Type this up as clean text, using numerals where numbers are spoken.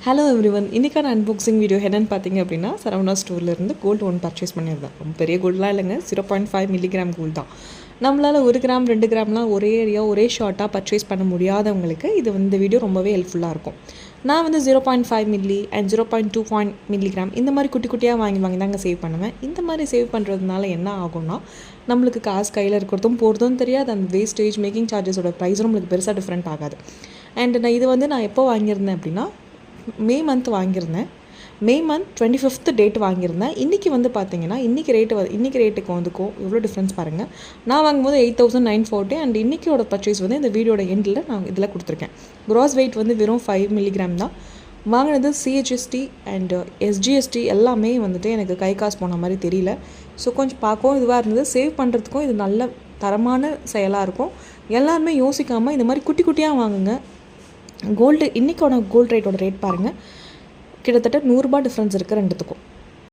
Hello everyone, இன்றைக்கான unboxing video என்னென்னு பார்த்தீங்க அப்படின்னா, சரவணா ஸ்டோர்லேருந்து கோல்டு ஒன்று பர்ச்சேஸ் பண்ணியிருந்தேன். ரொம்ப பெரிய கோல்டெலாம் இல்லைங்க, 0.5 மில்லிகிராம் கோல்டு தான். நம்மளால் 1 கிராம் 2 கிராம்லாம் ஒரே ஏரியா ஒரே ஷார்ட்டாக பர்ச்சேஸ் பண்ண முடியாதவங்களுக்கு இது இந்த வீடியோ ரொம்பவே ஹெல்ப்ஃபுல்லாக இருக்கும். நான் 0.5 மில்லி அண்ட் 0.2 மில்லிகிராம் இந்த மாதிரி குட்டி குட்டியாக வாங்கி தாங்க சேவ் பண்ணுவேன். இந்த மாதிரி சேவ் பண்ணுறதுனால என்ன ஆகும்னா, நம்மளுக்கு காசு கையில் இருக்கிறதும் போகிறதும் தெரியாது. அந்த வேஸ்டேஜ் மேக்கிங் சார்ஜஸோட ப்ரைஸும் நம்மளுக்கு பெருசாக டிஃப்ரெண்ட் ஆகாது. அண்ட் நான் எப்போ வாங்கியிருந்தேன் அப்படின்னா, மே மந்த் வாங்கியிருந்தேன். மே மந்த் 25th டேட் வாங்கியிருந்தேன். இன்றைக்கி பார்த்தீங்கன்னா இன்றைக்கி ரேட்டுக்கும் எவ்வளோ டிஃப்ரென்ஸ் பாருங்கள். நான் வாங்கும்போது 8,940 அண்ட் இன்றைக்கியோட பர்ச்சேஸ் இந்த வீடியோட எண்டில் நான் இதில் கொடுத்துருக்கேன். க்ராஸ் வெயிட் வெறும் 5 மில்லிகிராம் தான். வாங்கினது சிஹெச்எஸ்டி அண்ட் எஸ்ஜிஎஸ்டி எல்லாமே எனக்கு கை காசு போன மாதிரி தெரியல. ஸோ கொஞ்சம் பார்க்கவும் இதுவாக இருந்தது. சேவ் பண்ணுறதுக்கும் இது நல்ல தரமான செயலாக இருக்கும். எல்லாருமே யோசிக்காமல் இந்த மாதிரி குட்டி குட்டியாக வாங்குங்க. கோல்டு இன்றைக்கோட கோல்டு ரேட்டோட ரேட் பாருங்கள், கிட்டத்தட்ட 100 ரூபாய் டிஃப்ரென்ஸ் இருக்குது ரெண்டுத்துக்கும்.